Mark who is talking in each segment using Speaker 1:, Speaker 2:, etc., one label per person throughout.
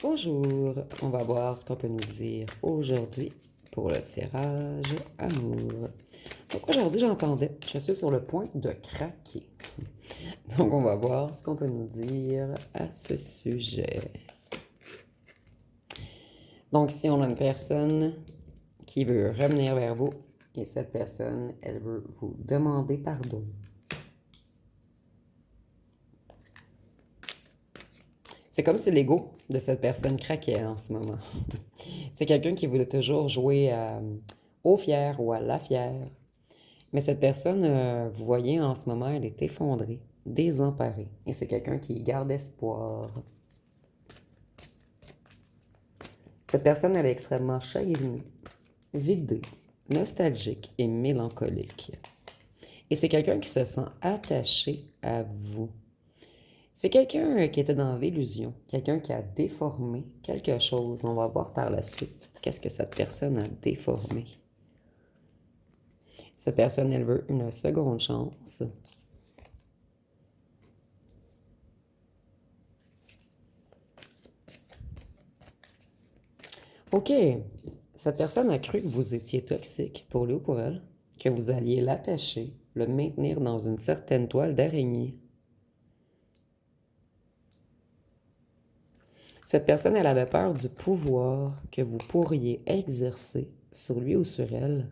Speaker 1: Bonjour, on va voir ce qu'on peut nous dire aujourd'hui pour le tirage amour. Donc aujourd'hui, j'entendais, je suis sur le point de craquer. Donc on va voir ce qu'on peut nous dire à ce sujet. Donc si on a une personne qui veut revenir vers vous et cette personne, elle veut vous demander pardon. C'est comme si l'ego de cette personne craquait en ce moment. C'est quelqu'un qui voulait toujours jouer au fier ou à la fière. Mais cette personne, vous voyez, en ce moment, elle est effondrée, désemparée. Et c'est quelqu'un qui garde espoir. Cette personne, elle est extrêmement chagrinée, vidée, nostalgique et mélancolique. Et c'est quelqu'un qui se sent attaché à vous. C'est quelqu'un qui était dans l'illusion, quelqu'un qui a déformé quelque chose. On va voir par la suite qu'est-ce que cette personne a déformé. Cette personne, elle veut une seconde chance. OK. Cette personne a cru que vous étiez toxique pour lui ou pour elle, que vous alliez l'attacher, le maintenir dans une certaine toile d'araignée. Cette personne, elle avait peur du pouvoir que vous pourriez exercer sur lui ou sur elle.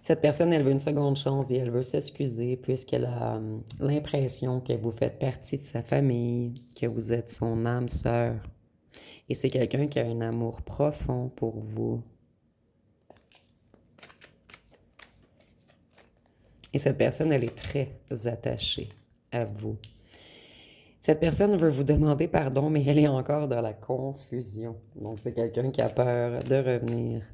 Speaker 1: Cette personne, elle veut une seconde chance et elle veut s'excuser puisqu'elle a l'impression que vous faites partie de sa famille, que vous êtes son âme sœur. Et c'est quelqu'un qui a un amour profond pour vous. Et cette personne, elle est très attachée à vous. Cette personne veut vous demander pardon, mais elle est encore dans la confusion. Donc, c'est quelqu'un qui a peur de revenir.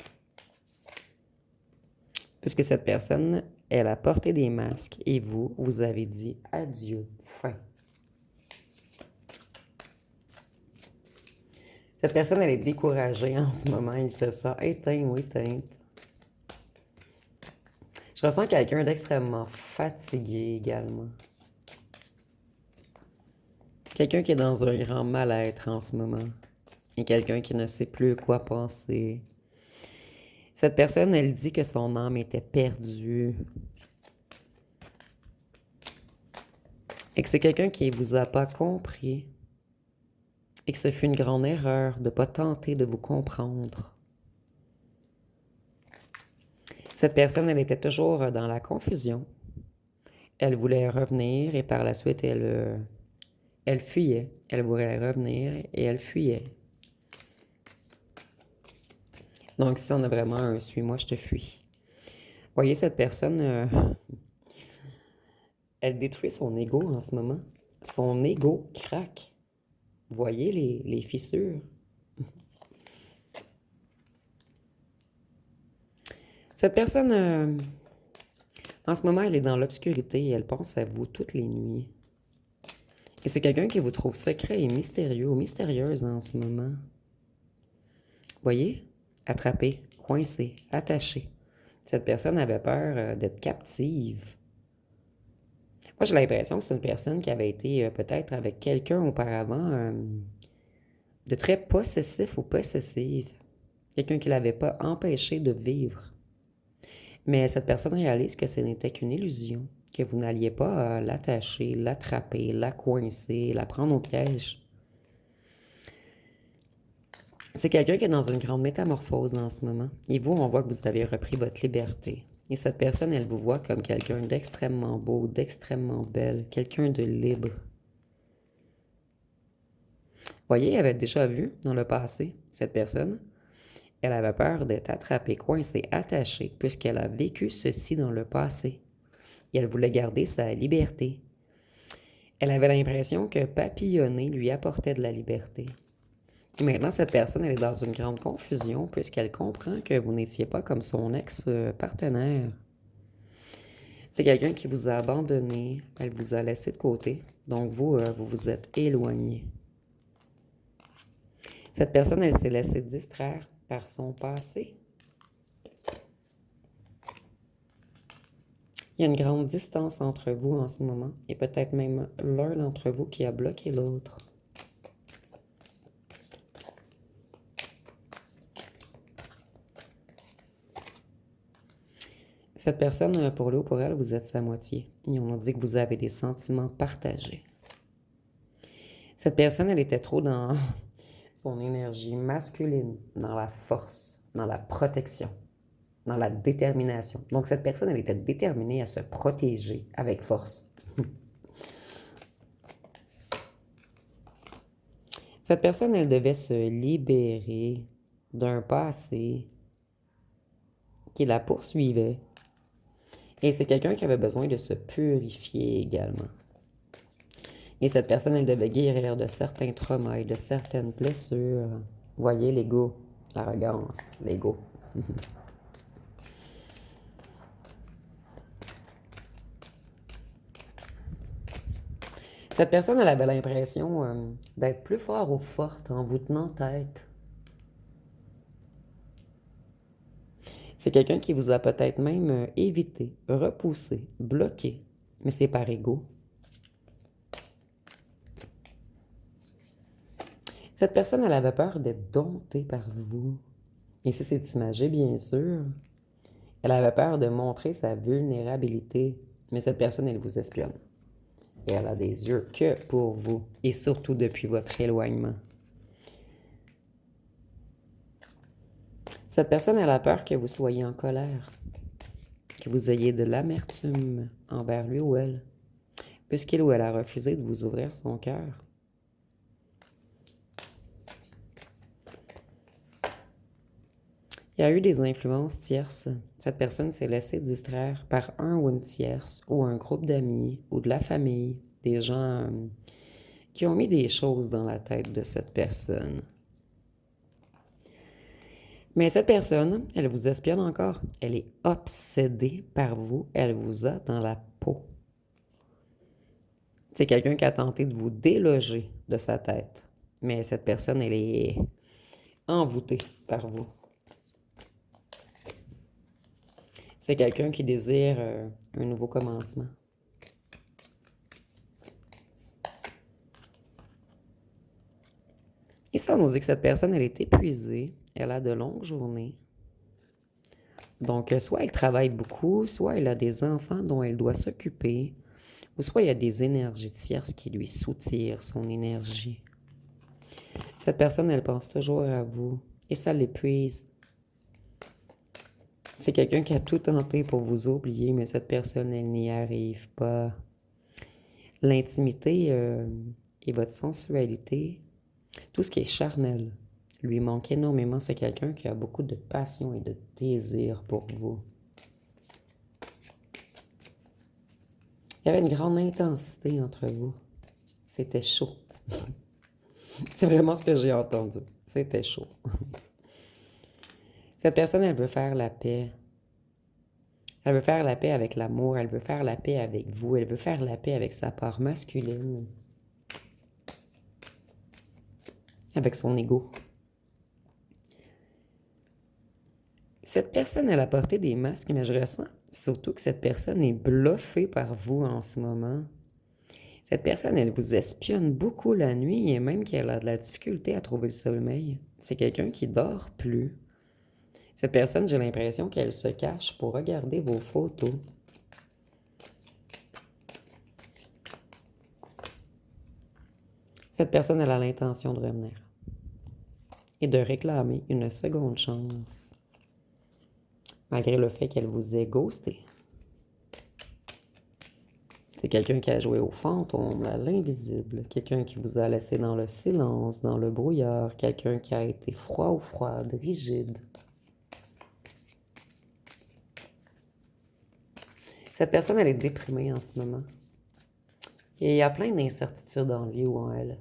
Speaker 1: Puisque cette personne, elle a porté des masques et vous, vous avez dit adieu, fin. Cette personne, elle est découragée en ce moment. Il se sent éteint ou éteinte. Je ressens quelqu'un d'extrêmement fatigué également. Quelqu'un qui est dans un grand mal-être en ce moment. Et quelqu'un qui ne sait plus quoi penser. Cette personne, elle dit que son âme était perdue. Et que c'est quelqu'un qui ne vous a pas compris. Et que ce fut une grande erreur de ne pas tenter de vous comprendre. Cette personne, elle était toujours dans la confusion. Elle voulait revenir et par la suite, elle fuyait. Elle voulait revenir et elle fuyait. Donc, si on a vraiment un suis-moi, je te fuis. Voyez, cette personne, elle détruit son ego en ce moment. Son ego craque. Voyez les fissures. Cette personne, en ce moment, elle est dans l'obscurité et elle pense à vous toutes les nuits. Et c'est quelqu'un qui vous trouve secret et mystérieux ou mystérieuse en ce moment. Voyez? Attrapé, coincé, attaché. Cette personne avait peur d'être captive. Moi, j'ai l'impression que c'est une personne qui avait été peut-être avec quelqu'un auparavant de très possessif ou possessive. Quelqu'un qui ne l'avait pas empêché de vivre. Mais cette personne réalise que ce n'était qu'une illusion, que vous n'alliez pas l'attacher, l'attraper, la coincer, la prendre au piège. C'est quelqu'un qui est dans une grande métamorphose en ce moment. Et vous, on voit que vous avez repris votre liberté. Et cette personne, elle vous voit comme quelqu'un d'extrêmement beau, d'extrêmement belle, quelqu'un de libre. Voyez, elle avait déjà vu dans le passé, cette personne, elle avait peur d'être attrapée, coincée, attachée, puisqu'elle a vécu ceci dans le passé. Et elle voulait garder sa liberté. Elle avait l'impression que papillonner lui apportait de la liberté. Et maintenant, cette personne, elle est dans une grande confusion puisqu'elle comprend que vous n'étiez pas comme son ex-partenaire. C'est quelqu'un qui vous a abandonné, elle vous a laissé de côté, donc vous, vous vous êtes éloigné. Cette personne, elle s'est laissée distraire par son passé. Il y a une grande distance entre vous en ce moment, et peut-être même l'un d'entre vous qui a bloqué l'autre. Cette personne, pour lui ou pour elle, vous êtes sa moitié. Et on a dit que vous avez des sentiments partagés. Cette personne, elle était trop dans son énergie masculine, dans la force, dans la protection, dans la détermination. Donc, cette personne, elle était déterminée à se protéger avec force. Cette personne, elle devait se libérer d'un passé qui la poursuivait. Et c'est quelqu'un qui avait besoin de se purifier également. Et cette personne, elle devait guérir de certains traumas et de certaines blessures. Voyez l'ego, l'arrogance, l'ego. Cette personne, elle avait l'impression d'être plus fort ou forte en vous tenant tête. C'est quelqu'un qui vous a peut-être même évité, repoussé, bloqué, mais c'est par ego. Cette personne, elle avait peur d'être domptée par vous. Et si c'est imagé, bien sûr, elle avait peur de montrer sa vulnérabilité, mais cette personne, elle vous espionne. Et elle a des yeux que pour vous, et surtout depuis votre éloignement. Cette personne, elle a peur que vous soyez en colère, que vous ayez de l'amertume envers lui ou elle, puisqu'il ou elle a refusé de vous ouvrir son cœur. Il y a eu des influences tierces. Cette personne s'est laissée distraire par un ou une tierce, ou un groupe d'amis, ou de la famille, des gens qui ont mis des choses dans la tête de cette personne. Mais cette personne, elle vous espionne encore. Elle est obsédée par vous. Elle vous a dans la peau. C'est quelqu'un qui a tenté de vous déloger de sa tête. Mais cette personne, elle est envoûtée par vous. C'est quelqu'un qui désire un nouveau commencement. Et ça nous dit que cette personne, elle est épuisée. Elle a de longues journées. Donc, soit elle travaille beaucoup, soit elle a des enfants dont elle doit s'occuper, ou soit il y a des énergies tierces qui lui soutirent son énergie. Cette personne, elle pense toujours à vous et ça l'épuise. C'est quelqu'un qui a tout tenté pour vous oublier, mais cette personne, elle n'y arrive pas. L'intimité et votre sensualité, tout ce qui est charnel, lui manque énormément. C'est quelqu'un qui a beaucoup de passion et de désir pour vous. Il y avait une grande intensité entre vous. C'était chaud. C'est vraiment ce que j'ai entendu. C'était chaud. Cette personne, elle veut faire la paix. Elle veut faire la paix avec l'amour. Elle veut faire la paix avec vous. Elle veut faire la paix avec sa part masculine. Avec son ego. Cette personne, elle a porté des masques, mais je ressens surtout que cette personne est bluffée par vous en ce moment. Cette personne, elle vous espionne beaucoup la nuit et même qu'elle a de la difficulté à trouver le sommeil. C'est quelqu'un qui dort plus. Cette personne, j'ai l'impression qu'elle se cache pour regarder vos photos. Cette personne, elle a l'intention de revenir et de réclamer une seconde chance, malgré le fait qu'elle vous ait ghosté. C'est quelqu'un qui a joué au fantôme, à l'invisible, quelqu'un qui vous a laissé dans le silence, dans le brouillard, quelqu'un qui a été froid ou froide, rigide. Cette personne, elle est déprimée en ce moment. Et il y a plein d'incertitudes en lui ou en elle.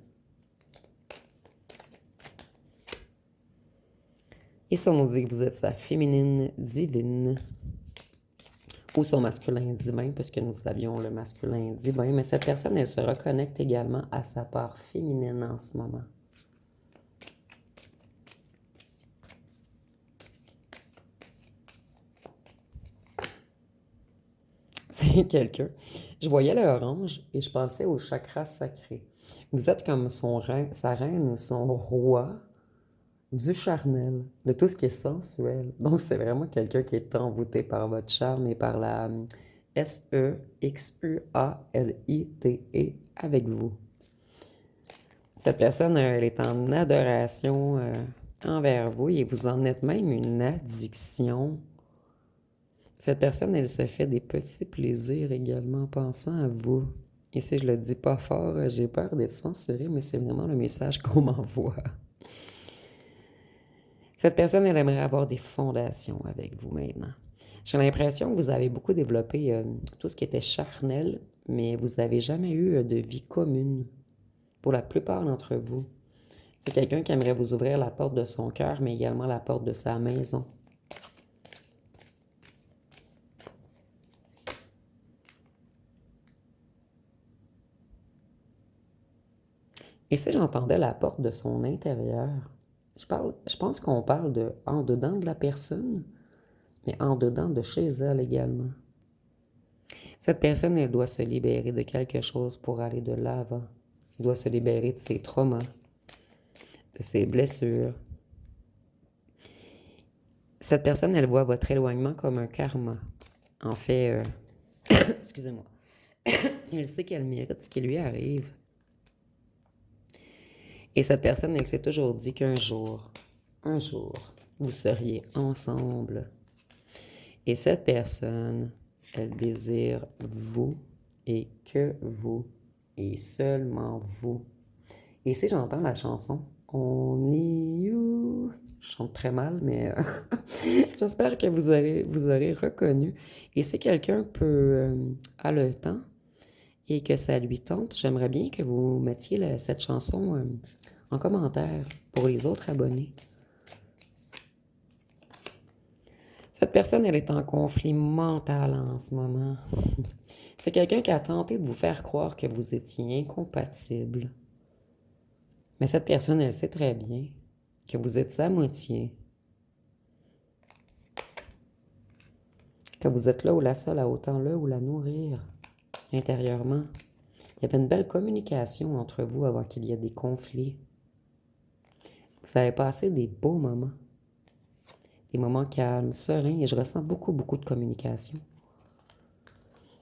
Speaker 1: Et ça nous dit que vous êtes sa féminine divine ou son masculin divin, puisque nous avions le masculin divin. Mais cette personne, elle se reconnecte également à sa part féminine en ce moment. quelqu'un. Je voyais l'orange et je pensais au chakra sacré. Vous êtes comme sa reine ou son roi du charnel, de tout ce qui est sensuel. Donc, c'est vraiment quelqu'un qui est envoûté par votre charme et par la Sexualité avec vous. Cette personne, elle est en adoration envers vous et vous en êtes même une addiction. Cette personne, elle se fait des petits plaisirs également en pensant à vous. Et si je le dis pas fort, j'ai peur d'être censurée, mais c'est vraiment le message qu'on m'envoie. Cette personne, elle aimerait avoir des fondations avec vous maintenant. J'ai l'impression que vous avez beaucoup développé tout ce qui était charnel, mais vous n'avez jamais eu de vie commune pour la plupart d'entre vous. C'est quelqu'un qui aimerait vous ouvrir la porte de son cœur, mais également la porte de sa maison. Et si j'entendais la porte de son intérieur, je pense qu'on parle de en dedans de la personne, mais en dedans de chez elle également. Cette personne, elle doit se libérer de quelque chose pour aller de l'avant. Elle doit se libérer de ses traumas, de ses blessures. Cette personne, elle voit votre éloignement comme un karma. En fait, excusez-moi, elle sait qu'elle mérite ce qui lui arrive. Et cette personne, elle s'est toujours dit qu'un jour, vous seriez ensemble. Et cette personne, elle désire vous et que vous et seulement vous. Et si j'entends la chanson Only You, je chante très mal, mais j'espère que vous aurez reconnu. Et si quelqu'un a le temps et que ça lui tente, j'aimerais bien que vous mettiez cette chanson en commentaire pour les autres abonnés. Cette personne, elle est en conflit mental en ce moment. C'est quelqu'un qui a tenté de vous faire croire que vous étiez incompatibles. Mais cette personne, elle sait très bien que vous êtes sa moitié. Que vous êtes là ou la seule à autant là ou la nourrir intérieurement. Il y avait une belle communication entre vous avant qu'il y ait des conflits. Vous avez passé des beaux moments. Des moments calmes, sereins, et je ressens beaucoup, beaucoup de communication.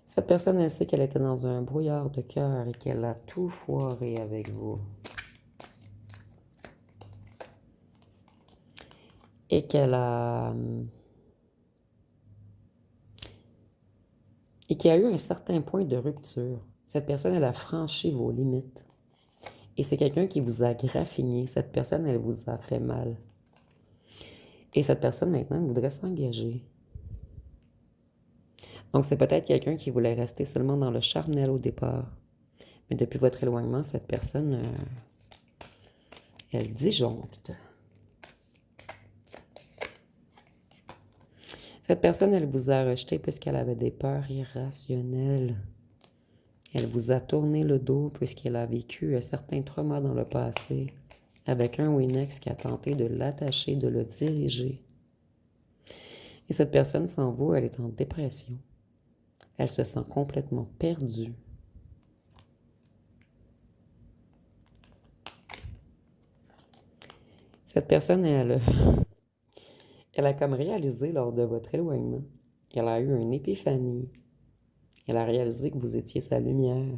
Speaker 1: Cette personne, elle sait qu'elle était dans un brouillard de cœur et qu'elle a tout foiré avec vous. Et qu'il y a eu un certain point de rupture. Cette personne, elle a franchi vos limites. Et c'est quelqu'un qui vous a graffiné. Cette personne, elle vous a fait mal. Et cette personne, maintenant, elle voudrait s'engager. Donc, c'est peut-être quelqu'un qui voulait rester seulement dans le charnel au départ. Mais depuis votre éloignement, cette personne, elle disjoncte. Cette personne, elle vous a rejeté puisqu'elle avait des peurs irrationnelles. Elle vous a tourné le dos puisqu'elle a vécu un certain trauma dans le passé avec un ou une ex qui a tenté de l'attacher, de le diriger. Et cette personne, sans vous, elle est en dépression. Elle se sent complètement perdue. Cette personne, elle a comme réalisé lors de votre éloignement. Elle a eu une épiphanie. Elle a réalisé que vous étiez sa lumière.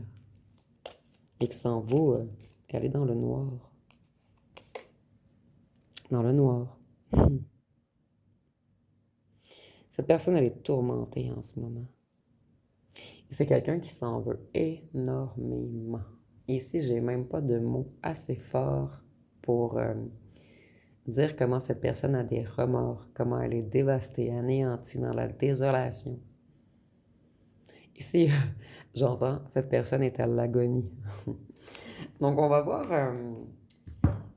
Speaker 1: Et que sans vous, elle est dans le noir. Dans le noir. Cette personne, elle est tourmentée en ce moment. Et c'est quelqu'un qui s'en veut énormément. Ici, j'ai même pas de mots assez forts pour dire comment cette personne a des remords, comment elle est dévastée, anéantie dans la désolation. Ici, j'entends, cette personne est à l'agonie. Donc, on va voir,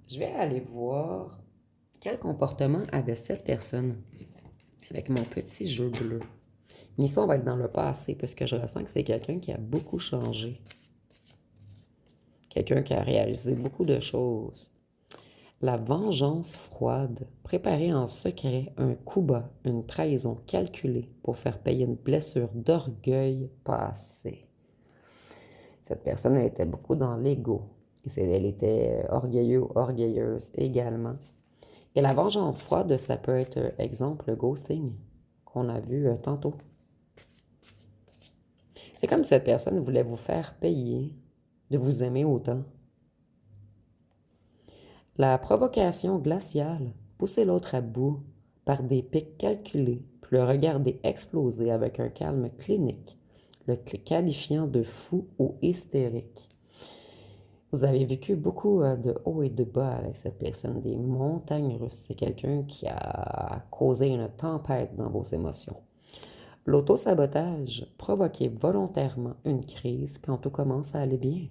Speaker 1: je vais aller voir quel comportement avait cette personne avec mon petit jeu bleu. Mais ça, on va être dans le passé, parce que je ressens que c'est quelqu'un qui a beaucoup changé. Quelqu'un qui a réalisé beaucoup de choses. La vengeance froide, préparer en secret un coup bas, une trahison calculée pour faire payer une blessure d'orgueil passée. Cette personne, elle était beaucoup dans l'ego. Elle était orgueilleuse également. Et la vengeance froide, ça peut être, exemple, le ghosting qu'on a vu tantôt. C'est comme si cette personne voulait vous faire payer de vous aimer autant. La provocation glaciale, pousser l'autre à bout par des pics calculés, puis le regarder exploser avec un calme clinique, le qualifiant de fou ou hystérique. Vous avez vécu beaucoup de hauts et de bas avec cette personne, des montagnes russes. C'est quelqu'un qui a causé une tempête dans vos émotions. L'autosabotage, provoquer volontairement une crise quand tout commence à aller bien.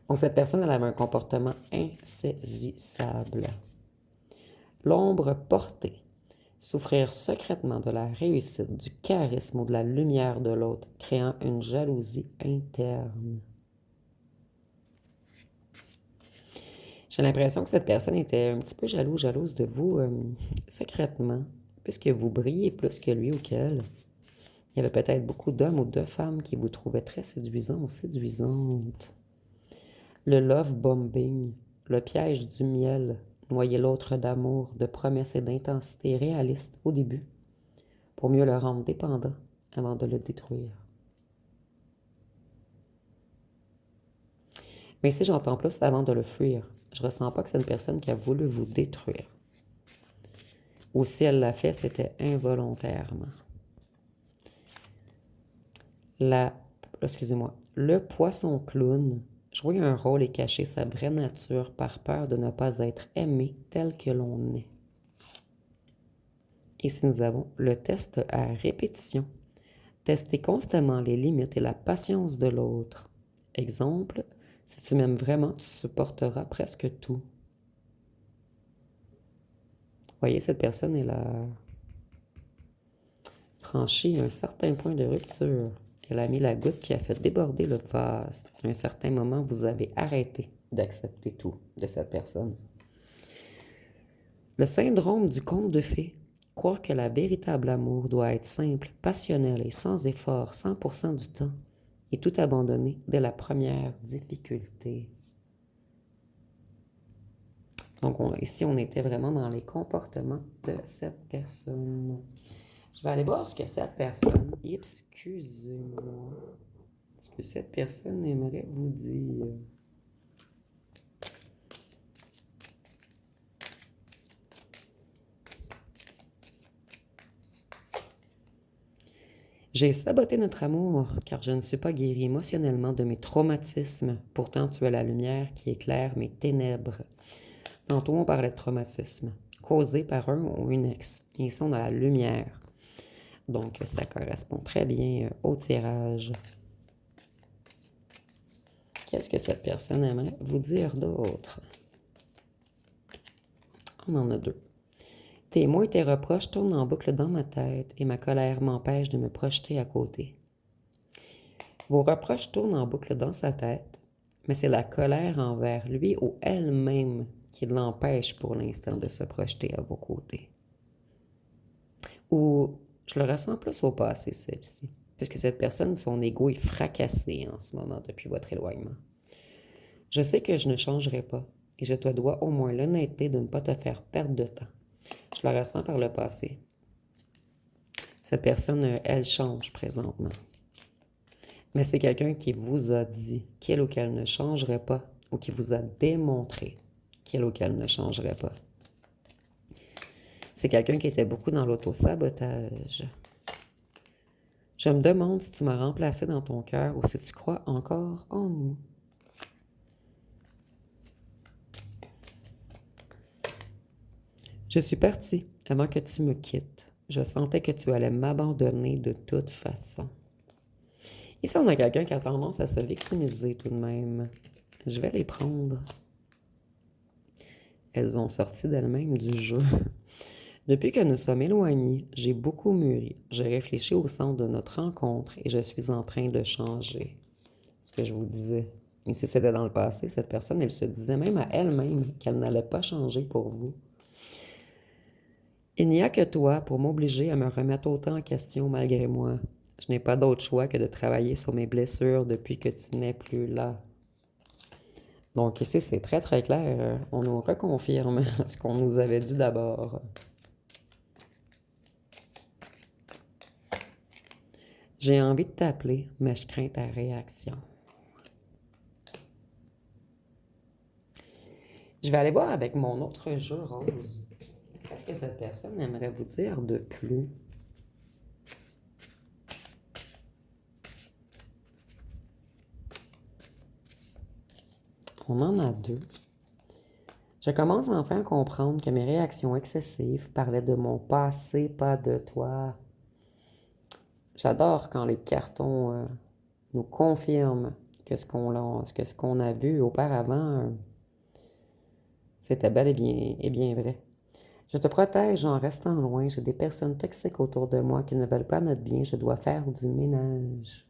Speaker 1: Donc cette personne, elle avait un comportement insaisissable. L'ombre portée, souffrir secrètement de la réussite, du charisme ou de la lumière de l'autre, créant une jalousie interne. J'ai l'impression que cette personne était un petit peu jalouse de vous secrètement, puisque vous brillez plus que lui ou qu'elle. Il y avait peut-être beaucoup d'hommes ou de femmes qui vous trouvaient très séduisants ou séduisantes. Le love bombing, le piège du miel, noyer l'autre d'amour, de promesses et d'intensité réalistes au début, pour mieux le rendre dépendant avant de le détruire. Mais si j'entends plus avant de le fuir, je ressens pas que c'est une personne qui a voulu vous détruire. Ou si elle l'a fait, c'était involontairement. Le poisson clown, jouer un rôle et cacher sa vraie nature par peur de ne pas être aimé tel que l'on est. Et si nous avons le test à répétition, tester constamment les limites et la patience de l'autre. Exemple, si tu m'aimes vraiment, tu supporteras presque tout. Voyez, cette personne, elle a franchi un certain point de rupture. Elle a mis la goutte qui a fait déborder le vase. À un certain moment, vous avez arrêté d'accepter tout de cette personne. Le syndrome du conte de fées. Croire que le véritable amour doit être simple, passionnel et sans effort 100% du temps et tout abandonner dès la première difficulté. Donc ici, on était vraiment dans les comportements de cette personne. Je vais aller voir ce que cette personne, excusez-moi, ce que cette personne aimerait vous dire. J'ai saboté notre amour car je ne suis pas guérie émotionnellement de mes traumatismes. Pourtant, tu es la lumière qui éclaire mes ténèbres. Tantôt, on parlait de traumatisme causé par un ou une ex. Et ici, on a la lumière. Donc, ça correspond très bien au tirage. Qu'est-ce que cette personne aimerait vous dire d'autre? On en a deux. Tes mots et tes reproches tournent en boucle dans ma tête et ma colère m'empêche de me projeter à côté. Vos reproches tournent en boucle dans sa tête, mais c'est la colère envers lui ou elle-même qui l'empêche pour l'instant de se projeter à vos côtés. Ou je le ressens plus au passé, celle-ci, puisque cette personne, son ego est fracassé en ce moment depuis votre éloignement. Je sais que je ne changerai pas et je te dois au moins l'honnêteté de ne pas te faire perdre de temps. Je le ressens par le passé. Cette personne, elle change présentement. Mais c'est quelqu'un qui vous a dit qu'il ou qu'elle ne changerait pas ou qui vous a démontré qu'il ou qu'elle ne changerait pas. C'est quelqu'un qui était beaucoup dans l'autosabotage. Je me demande si tu m'as remplacé dans ton cœur ou si tu crois encore en nous. Je suis partie avant que tu me quittes. Je sentais que tu allais m'abandonner de toute façon. Ici, on a quelqu'un qui a tendance à se victimiser tout de même. Je vais les prendre. Elles ont sorti d'elles-mêmes du jeu. Depuis que nous sommes éloignés, j'ai beaucoup mûri. J'ai réfléchi au sens de notre rencontre et je suis en train de changer. Ce que je vous disais. Et si c'était dans le passé, cette personne, elle se disait même à elle-même qu'elle n'allait pas changer pour vous. Il n'y a que toi pour m'obliger à me remettre autant en question malgré moi. Je n'ai pas d'autre choix que de travailler sur mes blessures depuis que tu n'es plus là. Donc ici, c'est très très clair. On nous reconfirme ce qu'on nous avait dit d'abord. J'ai envie de t'appeler, mais je crains ta réaction. Je vais aller voir avec mon autre jeu rose. Qu'est-ce que cette personne aimerait vous dire de plus? On en a deux. Je commence enfin à comprendre que mes réactions excessives parlaient de mon passé, pas de toi. J'adore quand les cartons nous confirment que ce qu'on a vu auparavant, c'était bel et bien vrai. Je te protège en restant loin. J'ai des personnes toxiques autour de moi qui ne veulent pas notre bien. Je dois faire du ménage.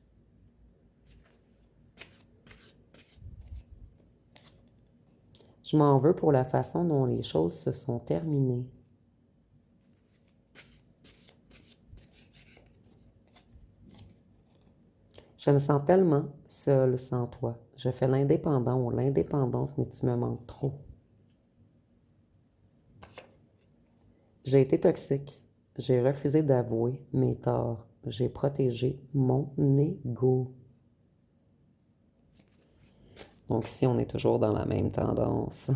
Speaker 1: Je m'en veux pour la façon dont les choses se sont terminées. Je me sens tellement seule sans toi. Je fais l'indépendant ou l'indépendante, mais tu me manques trop. J'ai été toxique. J'ai refusé d'avouer mes torts. J'ai protégé mon ego. Donc ici, on est toujours dans la même tendance.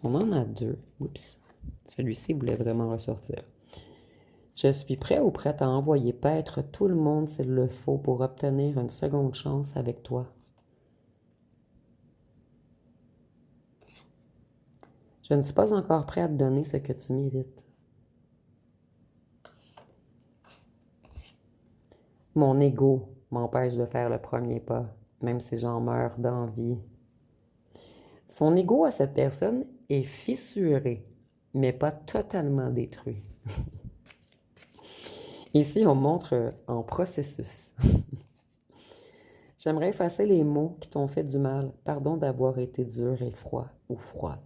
Speaker 1: On en a deux. Oups. Celui-ci voulait vraiment ressortir. Je suis prêt ou prête à envoyer paître tout le monde s'il le faut pour obtenir une seconde chance avec toi. Je ne suis pas encore prêt à te donner ce que tu mérites. Mon ego m'empêche de faire le premier pas, même si j'en meurs d'envie. Son ego à cette personne est fissuré, mais pas totalement détruit. Ici, on montre en processus. J'aimerais effacer les mots qui t'ont fait du mal. Pardon d'avoir été dur et froid ou froide.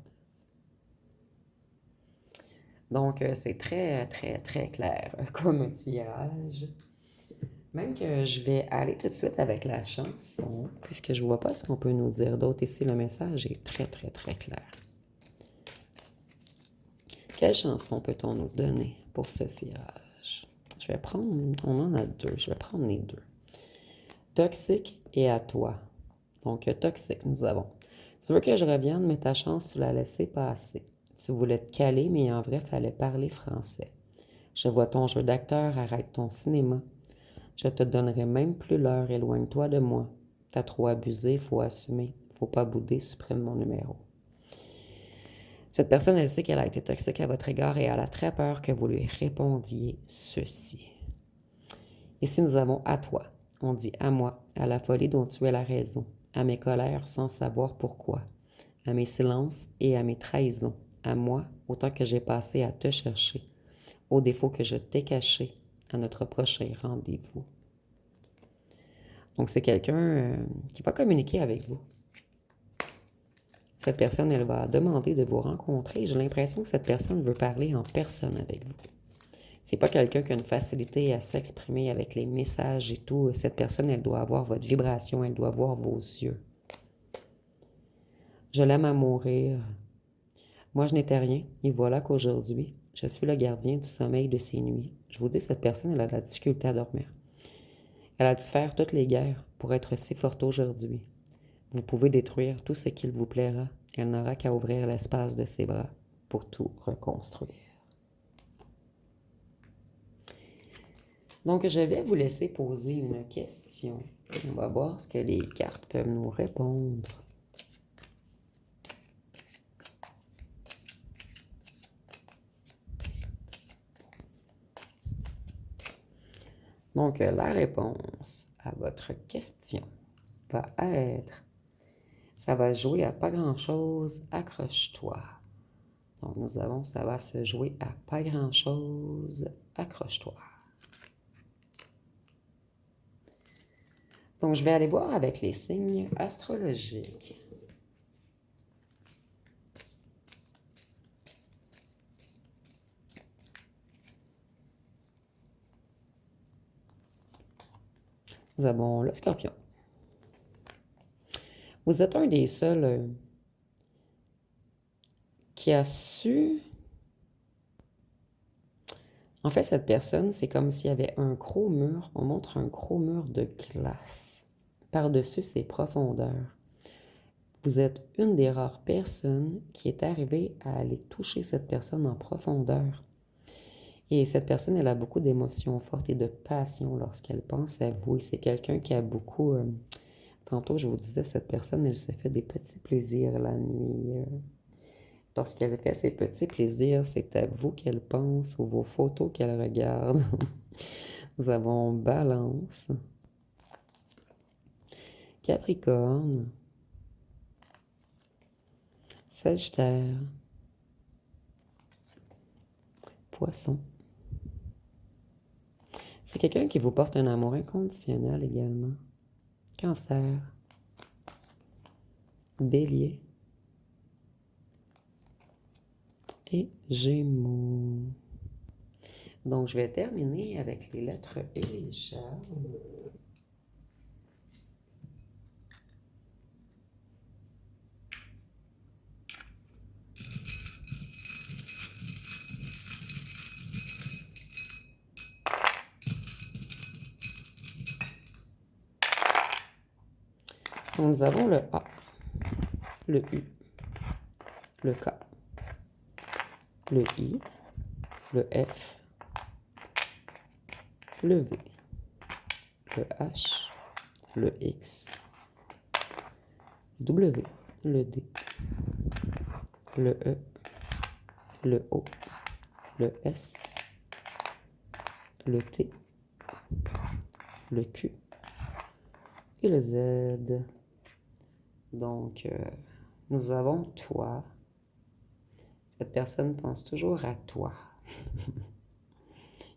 Speaker 1: Donc, c'est très, très, très clair comme tirage. Même que je vais aller tout de suite avec la chanson, puisque je vois pas ce qu'on peut nous dire d'autre ici. Le message est très, très, très clair. Quelle chanson peut-on nous donner pour ce tirage? Je vais prendre, on en a deux, je vais prendre les deux. Toxique et à toi. Donc, toxique, nous avons. Tu veux que je revienne, mais ta chance, tu l'as laissé passer. Tu voulais te caler, mais en vrai, fallait parler français. Je vois ton jeu d'acteur, arrête ton cinéma. Je te donnerai même plus l'heure, éloigne-toi de moi. T'as trop abusé, faut assumer. Faut pas bouder, supprime mon numéro. Cette personne, elle sait qu'elle a été toxique à votre égard et elle a très peur que vous lui répondiez ceci. Ici, nous avons à toi. On dit à moi, à la folie dont tu es la raison, à mes colères sans savoir pourquoi, à mes silences et à mes trahisons, à moi, autant que j'ai passé à te chercher, aux défauts que je t'ai cachés, à notre prochain rendez-vous. Donc, c'est quelqu'un qui va communiquer avec vous. Cette personne, elle va demander de vous rencontrer. J'ai l'impression que cette personne veut parler en personne avec vous. C'est pas quelqu'un qui a une facilité à s'exprimer avec les messages et tout. Cette personne, elle doit avoir votre vibration, elle doit avoir vos yeux. Je l'aime à mourir. Moi, je n'étais rien, et voilà qu'aujourd'hui, je suis le gardien du sommeil de ses nuits. Je vous dis, cette personne, elle a de la difficulté à dormir. Elle a dû faire toutes les guerres pour être si forte aujourd'hui. Vous pouvez détruire tout ce qu'il vous plaira. Elle n'aura qu'à ouvrir l'espace de ses bras pour tout reconstruire. Donc, je vais vous laisser poser une question. On va voir ce que les cartes peuvent nous répondre. Donc, la réponse à votre question va être, ça va jouer à pas grand-chose, accroche-toi. Donc, nous avons, ça va se jouer à pas grand-chose, accroche-toi. Donc, je vais aller voir avec les signes astrologiques. Nous avons le Scorpion. Vous êtes un des seuls qui a su... En fait, cette personne, c'est comme s'il y avait un gros mur. On montre un gros mur de glace par-dessus ses profondeurs. Vous êtes une des rares personnes qui est arrivée à aller toucher cette personne en profondeur. Et cette personne, elle a beaucoup d'émotions fortes et de passion lorsqu'elle pense à vous. Et c'est quelqu'un qui a beaucoup... tantôt, je vous disais, cette personne, elle se fait des petits plaisirs la nuit. Lorsqu'elle fait ses petits plaisirs, c'est à vous qu'elle pense ou vos photos qu'elle regarde. Nous avons Balance, Capricorne, Sagittaire, Poisson. C'est quelqu'un qui vous porte un amour inconditionnel également. Cancer, Bélier et Gémeaux. Donc, je vais terminer avec les lettres et les charmes. Donc, nous avons le A, le U, le K, le I, le F, le V, le H, le X, le W, le D, le E, le O, le S, le T, le Q et le Z. Donc, nous avons toi. Cette personne pense toujours à toi.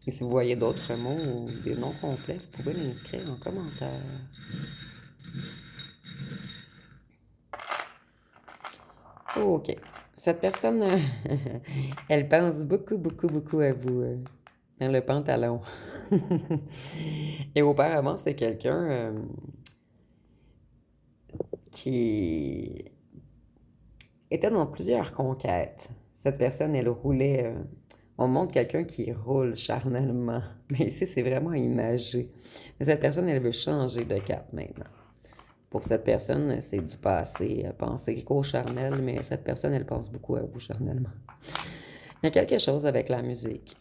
Speaker 1: Et si vous voyez d'autres mots ou des noms complets, vous pouvez l'inscrire en commentaire. OK. Cette personne, elle pense beaucoup, beaucoup, beaucoup à vous dans le pantalon. Et auparavant, c'est quelqu'un qui était dans plusieurs conquêtes. Cette personne, elle roulait. On montre quelqu'un qui roule charnellement. Mais ici, c'est vraiment imagé. Mais cette personne, elle veut changer de cap maintenant. Pour cette personne, c'est du passé. Penser qu'au charnel, mais cette personne, elle pense beaucoup à vous charnellement. Il y a quelque chose avec la musique.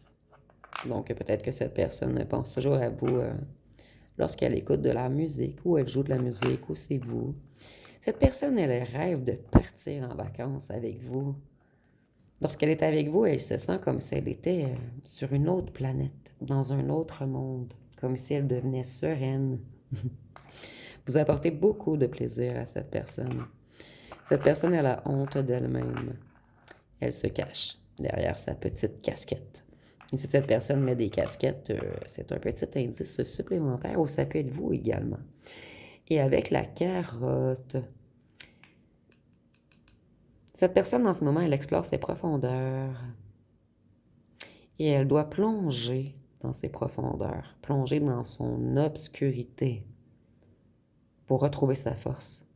Speaker 1: Donc, peut-être que cette personne pense toujours à vous lorsqu'elle écoute de la musique, ou elle joue de la musique, ou c'est vous. Cette personne, elle rêve de partir en vacances avec vous. Lorsqu'elle est avec vous, elle se sent comme si elle était sur une autre planète, dans un autre monde, comme si elle devenait sereine. Vous apportez beaucoup de plaisir à cette personne. Cette personne, elle a honte d'elle-même. Elle se cache derrière sa petite casquette. Et si cette personne met des casquettes, c'est un petit indice supplémentaire, ou ça peut être vous également. Et avec la carotte, cette personne, en ce moment, elle explore ses profondeurs. Et elle doit plonger dans ses profondeurs, plonger dans son obscurité pour retrouver sa force.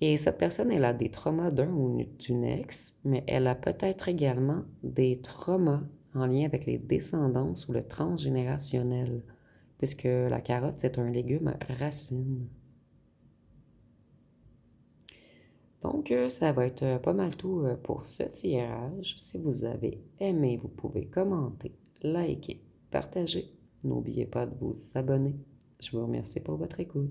Speaker 1: Et cette personne, elle a des traumas d'un ou d'une ex, mais elle a peut-être également des traumas en lien avec les descendances ou le transgénérationnel, puisque la carotte, c'est un légume racine. Donc, ça va être pas mal tout pour ce tirage. Si vous avez aimé, vous pouvez commenter, liker, partager. N'oubliez pas de vous abonner. Je vous remercie pour votre écoute.